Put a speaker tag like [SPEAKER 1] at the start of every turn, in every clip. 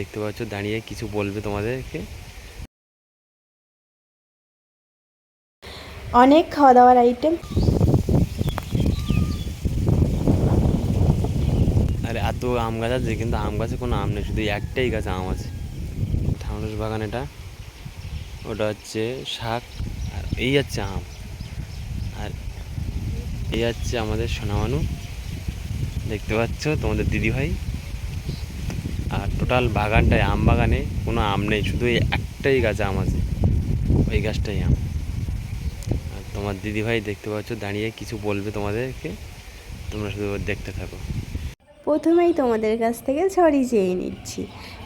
[SPEAKER 1] দেখতে পাচ্ছ দাঁড়িয়ে কিছু বলবে তোমাদেরকে।
[SPEAKER 2] অনেক খাওয়া দাওয়ার আইটেম।
[SPEAKER 1] আর এত আম গাছ আছে, কিন্তু আম গাছে কোনো আম নেই, শুধু একটাই গাছে আম আছে। ঢ্যাঁড়স বাগান এটা, ওটা হচ্ছে শাক, আর এই হচ্ছে আম, আর এই হচ্ছে আমাদের সোনামানু, দেখতে পাচ্ছ তোমাদের দিদিভাই। আর টোটাল বাগানটায় আম বাগানে কোনো আম নেই, শুধু এই একটাই গাছে আম আছে, ওই গাছটাই আম। আর তোমার দিদিভাই দেখতে পাচ্ছ দাঁড়িয়ে কিছু বলবে তোমাদেরকে, তোমরা শুধু দেখতে থাকো।
[SPEAKER 2] প্রথমেই তোমাদের কাছ থেকে সরি চেয়ে নিচ্ছি,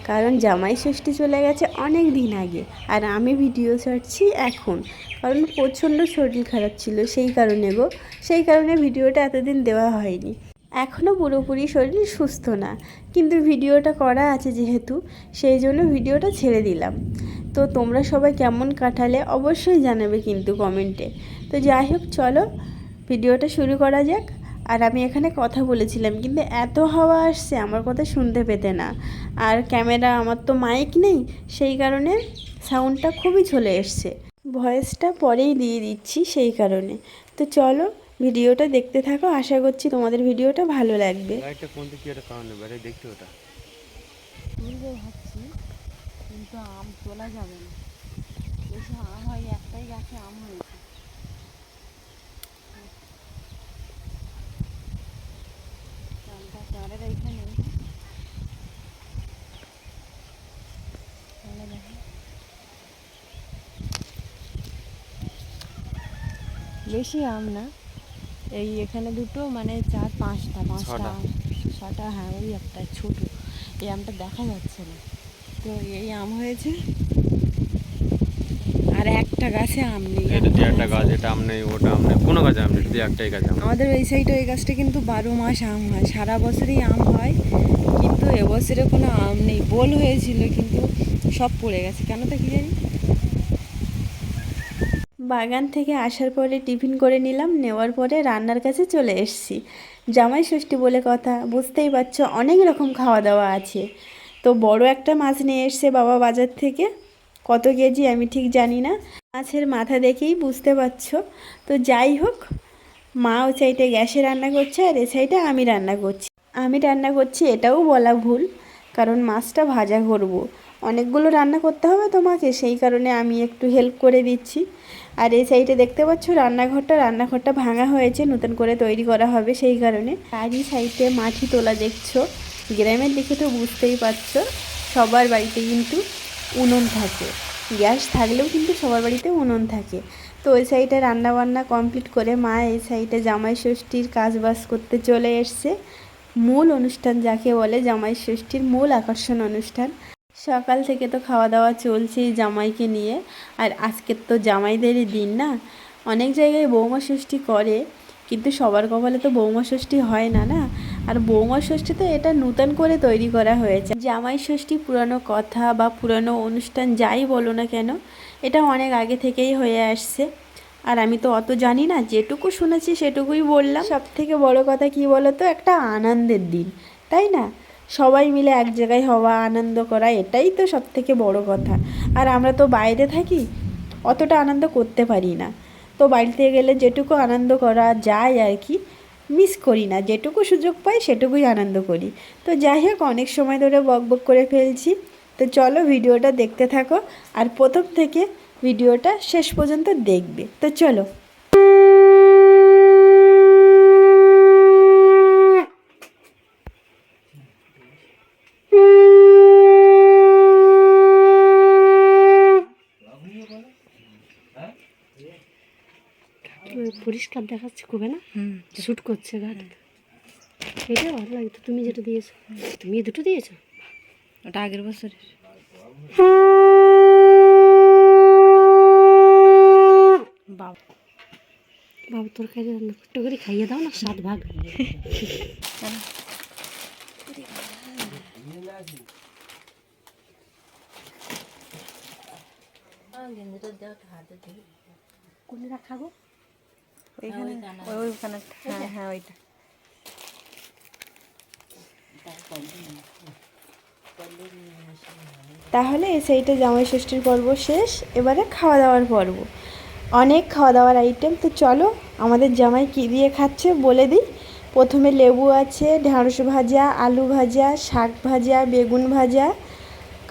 [SPEAKER 2] কারণ জামাই ষষ্ঠী চলে গেছে অনেক দিন আগে, আর আমি ভিডিও ছাড়ছি এখন, কারণ প্রচণ্ড শরীর খারাপ ছিল, সেই কারণে ভিডিওটা এতদিন দেওয়া হয়নি। এখনও পুরোপুরি শরীর সুস্থ না, কিন্তু ভিডিওটা করা আছে যেহেতু, সেই জন্য ভিডিওটা ছেড়ে দিলাম। তো তোমরা সবাই কেমন কাটালে অবশ্যই জানাবে কিন্তু কমেন্টে। তো যাই হোক, চলো ভিডিওটা শুরু করা যাক। আর আমি এখানে কথা বলেছিলাম, কিন্তু এত হাওয়া আসছে আমার কথা শুনতে পেতে না, আর ক্যামেরা আমার তো মাইক নেই, সেই কারণে সাউন্ডটা খুবই চলে এসছে। ভয়েসটা পরেই দিয়ে দিচ্ছি সেই কারণে। তো চলো ভিডিওটা দেখতে থাকো, আশা করছি তোমাদের ভিডিওটা ভালো লাগবে।
[SPEAKER 1] দেখতে ওটা
[SPEAKER 3] তুলবো ভাবছি, কিন্তু আম তোলা যাবে না, বেশি আম হয়, একটাই গাছে আম হয়েছে। আমটা চারের এইখানে বেশি আম না, এই এখানে দুটো, মানে চার পাঁচটা আম, ছটা, হ্যাঁ ওই একটা ছোটো, এই আমটা দেখা যাচ্ছে না। তো এই আম হয়েছে, আর একটা গাছে আম নেই।
[SPEAKER 1] একটা গাছ, এটা আম নেই, ওটা আম নেই, কোনো গাছে আম নেই, শুধু একটাই গাছ আম।
[SPEAKER 3] আমাদের এই সাইডে ওই গাছটা কিন্তু 12 মাস আম হয়, সারা বছরই আম হয়, কিন্তু এবছরে কোনো আম নেই। বোল হয়েছিল কিন্তু সব পড়ে গেছে, কেন তা কি জানি।
[SPEAKER 2] বাগান থেকে আসার পরে টিফিন করে নিলাম, নেওয়ার পরে রান্নার কাছে চলে এসেছি। জামাই ষষ্ঠী বলে কথা, বুঝতেই পারছো অনেক রকম খাওয়া দাওয়া আছে। তো বড় একটা মাছ নিয়ে এসছে বাবা বাজার থেকে, কত কেজি আমি ঠিক জানি না, মাছের মাথা দেখেই বুঝতে পারছো। তো যাই হোক, মা ও সাইডে গ্যাসে রান্না করছে, আর এ সাইডে আমি রান্না করছি। আমি রান্না করছি এটাও বলা ভুল, কারণ মাছটা ভাজা করব, অনেকগুলো রান্না করতে হবে তোমাকে, সেই কারণে আমি একটু হেল্প করে দিচ্ছি। আর এই সাইডে দেখতে পাচ্ছ রান্নাঘরটা ভাঙা হয়েছে, নতুন করে তৈরি করা হবে, সেই কারণে। আর এই সাইডে মাটি তোলা দেখছো, গ্রামের দিকে তো বুঝতেই পারছো সবার বাড়িতে কিন্তু উনুন থাকে, গ্যাস থাকলেও কিন্তু সবার বাড়িতে উনুন থাকে। তো ওই সাইডে রান্নাবান্না কমপ্লিট করে মা এই সাইডে জামাই ষষ্ঠীর কাজবাজ করতে চলে এসছে। মূল অনুষ্ঠান যাকে বলে, জামাই ষষ্ঠীর মূল আকর্ষণ অনুষ্ঠান। সকাল থেকে তো খাওয়া দাওয়া চলছেই জামাইকে নিয়ে, আর আজকের তো জামাইদেরই দিন না। অনেক জায়গায় বৌমা ষষ্ঠী করে, কিন্তু সবার কপালে তো বৌমা ষষ্ঠী হয় না না। আর বৌমা ষষ্ঠীতে এটা নূতন করে তৈরি করা হয়েছে। জামাই ষষ্ঠী পুরানো কথা বা পুরানো অনুষ্ঠান যাই বলো না কেন, এটা অনেক আগে থেকেই হয়ে আসছে। আর আমি তো অত জানি না, যেটুকু শুনেছি সেটুকুই বললাম। সব থেকে বড় কথা কি বলো তো, একটা আনন্দের দিন, তাই না? সবাই মিলে এক জায়গায় হওয়া, আনন্দ করা, এটাই তো সব থেকে বড় কথা। আর আমরা তো বাইরে থাকি, অতটা আনন্দ করতে পারি না। তো বাড়িতে গেলে যেটুকু আনন্দ করা যায় আর কি, মিস করি না, যেটুকু সুযোগ পাই সেটুকুই আনন্দ করি। তো যাই হোক, অনেক সময় ধরে বকবক করে ফেলছি। তো চলো ভিডিওটা দেখতে থাকো, আর প্রথম থেকে ভিডিওটা শেষ পর্যন্ত দেখবে। তো চলো।
[SPEAKER 4] পরিষ্কার দেখাচ্ছে খুব না, শ্যুট করছে গাড়ি, এটা ভালো লাগে। তো তুমি যেটা দিয়েছো, তুমি এই দুটো দিয়েছো,
[SPEAKER 3] ওটা আগের বছরের।
[SPEAKER 4] বাবা বাবা তরকারি রান্না করতে করে খাইয়ে দাও না, 7 ভাগ। কোনটা খাবো?
[SPEAKER 3] ওইখানে, ওইখানে, হ্যাঁ হ্যাঁ ওইটা।
[SPEAKER 2] তাহলে সেইটা জামাই ষষ্ঠীর পর্ব শেষ, এবারে খাওয়া দাওয়ার পর্ব। অনেক খাওয়া দাওয়ার আইটেম, তো চলো আমাদের জামাই কী দিয়ে খাচ্ছে বলে দিই। প্রথমে লেবু আছে, ঢ্যাঁড়স ভাজা, আলু ভাজা, শাক ভাজা, বেগুন ভাজা,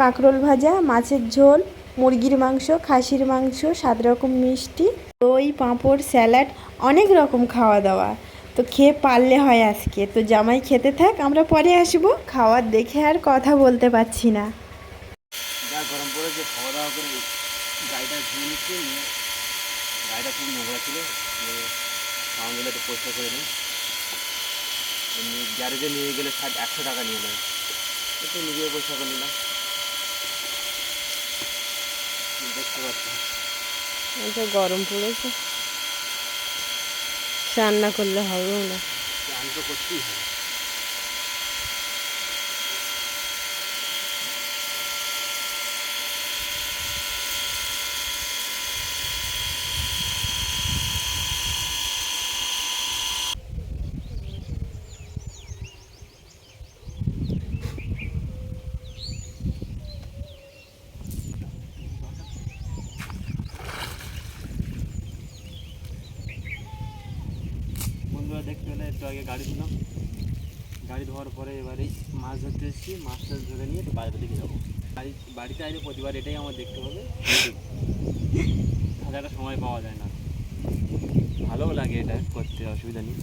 [SPEAKER 2] কাঁকরোল ভাজা, মাছের ঝোল, মুরগির মাংস, খাসির মাংস, 7 রকম মিষ্টি, দই, পাঁপড়, স্যালাড, অনেক রকম খাওয়া দাওয়া। তো খেয়ে পারলে হয় আজকে। তো জামাই খেতে থাক, আমরা পরে আসবো। খাওয়ার দেখে আর কথা বলতে পারছি না।
[SPEAKER 1] যা গরম পড়েছে, খাওয়া দাওয়া করে গাড়িটা ধুয়ে নিচ্ছি, নিয়ে গাড়িটা খুব নোংরা ছিল, সামনে একটু পরিষ্কার করে নিই। এমনি গ্যারেজে নিয়ে গেলে 100 টাকা নিয়ে নেয়, একটু নিজে পরিষ্কার করে নিলাম। দেখতে পাচ্ছি
[SPEAKER 3] এই তো গরম পড়েছে, রান্না করলে হবেও না।
[SPEAKER 1] স্নান তো করতেই হবে। বন্ধুরা দেখতে পেলে একটু আগে গাড়ি ধুলাম, গাড়ি ধোয়ার পরে এবারে মাছ ধরতে এসেছি, মাছটা ধরে নিয়ে একটু বাজারের দিকে যাবো। বাড়িতে আইলে প্রতিবার এটাই আমার দেখতে হবে, তাহলে একটা সময় পাওয়া যায় না। ভালোও লাগে, এটা করতে অসুবিধা নেই।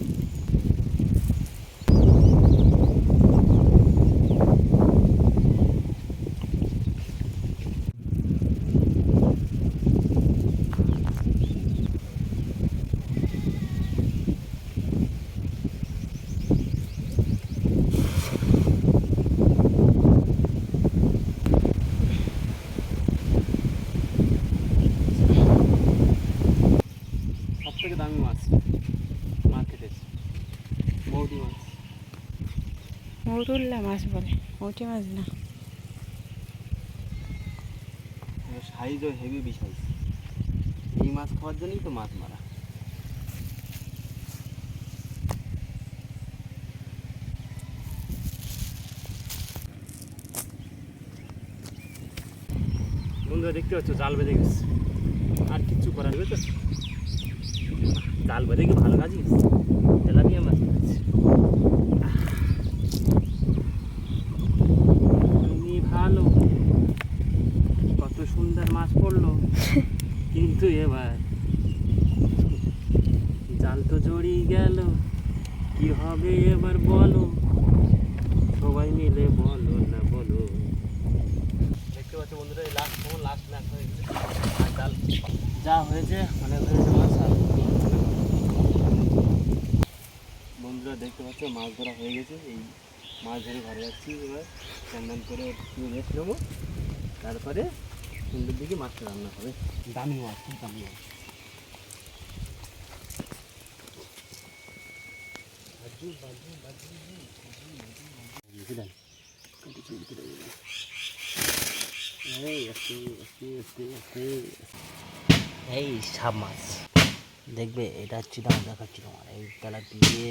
[SPEAKER 1] সবথেকে দামি মাছ মার্কেটে বৌটি মাছ।
[SPEAKER 3] মৌরুল্লা মাছ বলে, মৌটি মাছ না।
[SPEAKER 1] সাইজও হেভি বিশাল। এই মাছ খাওয়ার জন্যই তো মাছ মারা। বন্ধুরা দেখতে পাচ্ছ জাল বেঁধে গেছে, আর কিচ্ছু করা যাবে তো, জাল বেঁধে কি ভালো কাজই তেলাপিয়া মাছ আছে। তুমি ভালো, কত সুন্দর মাছ পড়লো, কিন্তু এবার জাল তো জড়িয়ে গেল, কি হবে এবার বলো, সবাই মিলে বলো না বলো। দেখতে পাচ্ছ বন্ধুরা, এই লাস্ট ম্যাচ হয়ে গেছে, আর জাল যা হয়েছে অনেক হয়েছে মাছ। আর বন্ধুরা দেখতে পাচ্ছ মাছ ধরা হয়ে গেছে, এই মাছ ধরে ঘরে যাচ্ছি। এবার স্নান করে একটু রেস্ট নেবো, তারপরে সন্ধ্যের দিকে মাছটা রান্না হবে। দামি মাছ, খুব দামি মাছ। এই সাপ মাছ দেখবে, এটা হচ্ছে দাম দেখাচ্ছি তোমার, এই তলা দিয়ে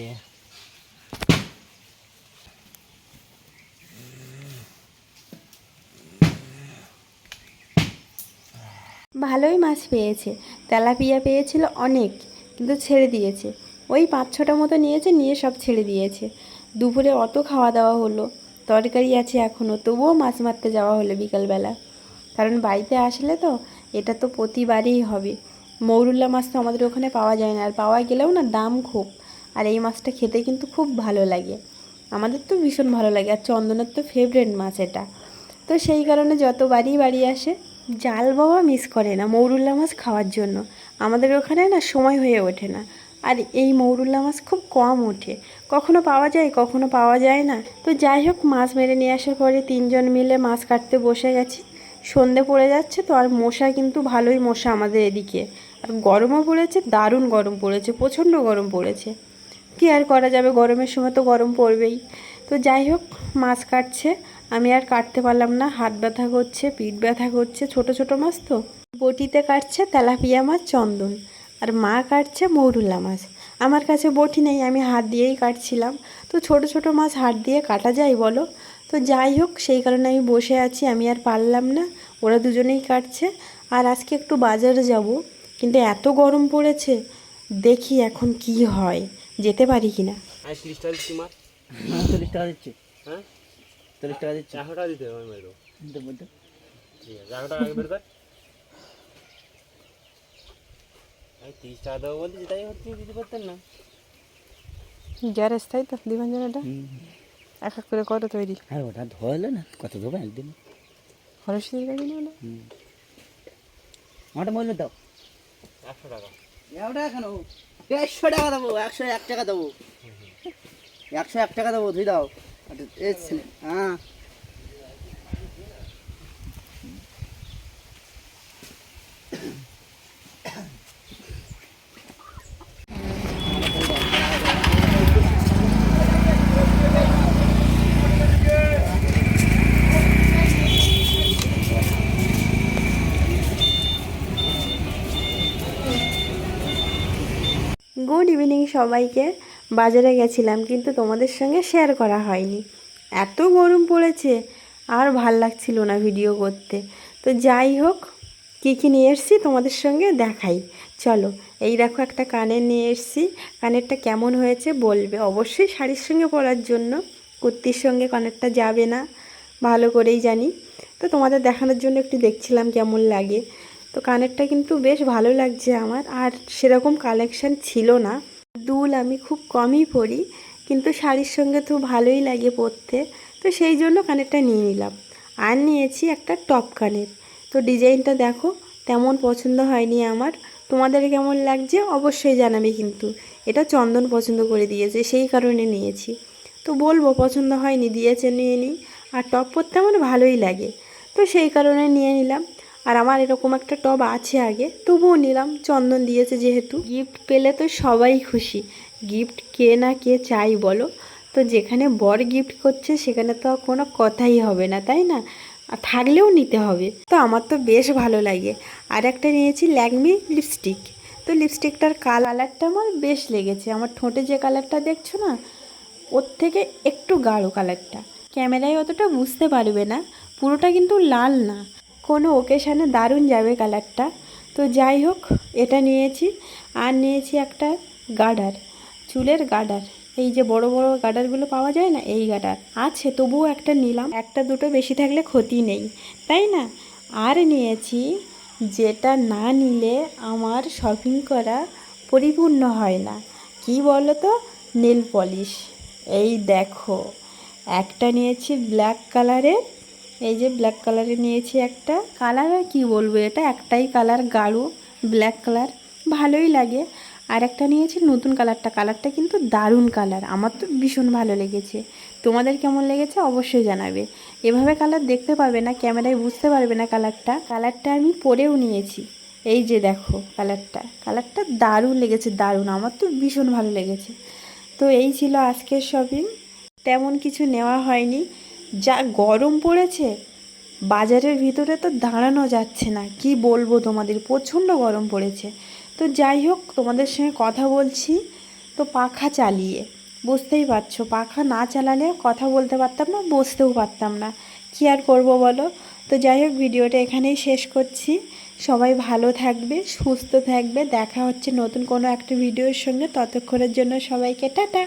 [SPEAKER 2] ভালোই মাছ পেয়েছে, তেলাপিয়া পেয়েছিল অনেক, কিন্তু ছেড়ে দিয়েছে। ওই 5-6টা মতো নিয়েছে, নিয়ে সব ছেড়ে দিয়েছে। দুপুরে অত খাওয়া দাওয়া হলো, তরকারি আছে এখনও, তবুও মাছ মারতে যাওয়া হলো বিকালবেলা। কারণ বাড়িতে আসলে তো এটা তো প্রতিবারই হবে। মৌরুল্লা মাছ তো আমাদের ওখানে পাওয়া যায় না, আর পাওয়া গেলেও না দাম খুব। আর এই মাছটা খেতে কিন্তু খুব ভালো লাগে, আমাদের তো ভীষণ ভালো লাগে, আর চন্দনের তো ফেভারিট মাছ এটা। তো সেই কারণে যতবারই বাড়ি আসে, জাল বাবা মিস করে না মৌরুল্লা মাছ খাওয়ার জন্য। আমাদের ওখানে না সময় হয়ে ওঠে না, আর এই মৌরুল্লা মাছ খুব কম ওঠে, কখনো পাওয়া যায় কখনো পাওয়া যায় না। তো যাই হোক, মাছ মেরে নিয়ে আসার পরে 3জন মিলে মাছ কাটতে বসে গেছি। সন্ধে পড়ে যাচ্ছে তো, আর মশা কিন্তু ভালোই মশা আমাদের এদিকে, আর গরমও পড়েছে, দারুণ গরম পড়েছে, প্রচণ্ড গরম পড়েছে। কী আর করা যাবে, গরমের সময় তো গরম পড়বেই। তো যাই হোক, মাছ কাটছে, আমি আর কাটতে পারলাম না, হাত ব্যথা করছে, পিঠ ব্যথা করছে, ছোট ছোট মাছ তো। বটিতে কাটছে তেলাপিয়া মাছ চন্দন, আর মা কাটছে মৌরুল্লা মাছ। আমার কাছে বটি নেই, আমি হাত দিয়েই কাটছিলাম। তো ছোট ছোট মাছ হাত দিয়ে কাটা যায় বলো? তো যাই হোক, সেই কারণে আমি বসে আছি, আমি আর পারলাম না, ওরা দুজনেই কাটছে। আর আজকে একটু বাজারে যাব, কিন্তু এত গরম পড়েছে, দেখি এখন কি হয়, যেতে পারি কি না।
[SPEAKER 1] 30 টাকা দিচ্ছি মাছ।
[SPEAKER 5] 40 টাকা দিচ্ছি।
[SPEAKER 1] হ্যাঁ
[SPEAKER 5] 40 টাকা দিচ্ছি।
[SPEAKER 1] 100 টাকা দিতে হবে আমি মেরো।
[SPEAKER 5] দেবো তো।
[SPEAKER 1] ঠিক আছে 100 টাকা আগে বের কর। আমি 30 টাকা দেবো বলতে তাই হচ্ছে, দিতে পারতেন না।
[SPEAKER 3] গ্যারেজ তাই তো দিবাঞ্জনাটা
[SPEAKER 5] হুম।
[SPEAKER 3] এক এক করে করো তৈরি।
[SPEAKER 5] আর ওটা ধোয়ালে না, কত ধোবো একদিন।
[SPEAKER 3] হরসির কাছে নিও না।
[SPEAKER 5] হুম। আমারটা মূল্য দাও।
[SPEAKER 1] 100 টাকা।
[SPEAKER 5] 100 টাকা কেন? 100 টাকা দেবো, 101 টাকা দেবো। 101 টাকা দেবো, ধুই দাও। এই ছেলে, হ্যাঁ।
[SPEAKER 2] গুড ইভিনিং সবাইকে। বাজারে গেছিলাম, কিন্তু তোমাদের সঙ্গে শেয়ার করা হয়নি, এত গরম পড়েছে, আর ভাল লাগছিল না ভিডিও করতে। তো যাই হোক, কী কী নিয়ে এসেছি তোমাদের সঙ্গে দেখাই, চলো। এই দেখো, একটা কানের নিয়ে এসেছি, কানেরটা কেমন হয়েছে বলবে অবশ্যই। শাড়ির সঙ্গে পরার জন্য, কুর্তির সঙ্গে কানেরটা যাবে না, ভালো করেই জানি। তো তোমাদের দেখানোর জন্য একটু দেখছিলাম কেমন লাগে। তো কানেরটা কিন্তু বেশ ভালো লাগছে আমার, আর সেরকম কালেকশান ছিল না। দুল আমি খুব কমই পরি, কিন্তু শাড়ির সঙ্গে তো ভালোই লাগে পরতে, তো সেই জন্য কানেরটা নিয়ে নিলাম। আর নিয়েছি একটা টপ কানের। তো ডিজাইনটা দেখো, তেমন পছন্দ হয়নি আমার, তোমাদের কেমন লাগছে অবশ্যই জানাবে কিন্তু। এটা চন্দন পছন্দ করে দিয়েছে, সেই কারণে নিয়েছি। তো বলবো পছন্দ হয়নি, দিয়েছে নিয়ে নিই। আর টপ পরতে আমার ভালোই লাগে, তো সেই কারণে নিয়ে নিলাম। আর আমার এরকম একটা টব আছে আগে, তবুও নিলাম, চন্দন দিয়েছে যেহেতু। গিফট পেলে তো সবাই খুশি, গিফট কে না কে চাই বলো? তো যেখানে বর গিফট করছে সেখানে তো কোনো কথাই হবে না, তাই না? আর থাকলেও নিতে হবে, তো আমার তো বেশ ভালো লাগে। আর একটা নিয়েছি ল্যাকমি লিপস্টিক। তো লিপস্টিকটার কালারটা আমার বেশ লেগেছে, আমার ঠোঁটে যে কালারটা দেখছো না, ওর থেকে একটু গাঢ় কালারটা, ক্যামেরায় অতটা বুঝতে পারবে না, পুরোটা কিন্তু লাল না, কোনো ওকেশানে দারুণ যাবে কালারটা। তো যাই হোক, এটা নিয়েছি। আর নিয়েছি একটা গার্ডার, চুলের গার্ডার, এই যে বড় বড় গার্ডারগুলো পাওয়া যায় না, এই গার্ডার আছে, তবুও একটা নিলাম, একটা দুটো বেশি থাকলে ক্ষতি নেই, তাই না? আর নিয়েছি, যেটা না নিলে আমার শপিং করা পরিপূর্ণ হয় না, কি বলো তো, নেল পলিশ। এই দেখো, একটা নিয়েছি ব্ল্যাক কালারের, এই যে ব্ল্যাক কালারের নিয়েছি একটা কালার, আর কি বলবো, এটা একটাই কালার, গাঢ় ব্ল্যাক কালার, ভালোই লাগে। আর একটা নিয়েছি নতুন কালারটা, কালারটা কিন্তু দারুণ কালার, আমার তো ভীষণ ভালো লেগেছে। তোমাদের কেমন লেগেছে অবশ্যই জানাবে। এভাবে কালার দেখতে পাবে না, ক্যামেরায় বুঝতে পারবে না কালারটা আমি পরেও নিয়েছি। এই যে দেখো কালারটা দারুণ লেগেছে, দারুণ, আমার তো ভীষণ ভালো লেগেছে। তো এই ছিল আজকের শপিং, তেমন কিছু নেওয়া হয়নি, যা গরম পড়েছে বাজারের ভিতরে তো দাঁড়ানো যাচ্ছে না, কি বলবো তোমাদের, প্রচণ্ড গরম পড়েছে। তো যাই হোক, তোমাদের সঙ্গে কথা বলছি তো পাখা চালিয়ে, বুঝতেই পারছো, পাখা না চালালে কথা বলতে পারতাম না, বসতেও পারতাম না, কী আর করবো বলো? তো যাই হোক, ভিডিওটা এখানেই শেষ করছি। সবাই ভালো থাকবে, সুস্থ থাকবে, দেখা হচ্ছে নতুন কোনো একটা ভিডিওর সঙ্গে, ততক্ষণের জন্য সবাইকে টাটা।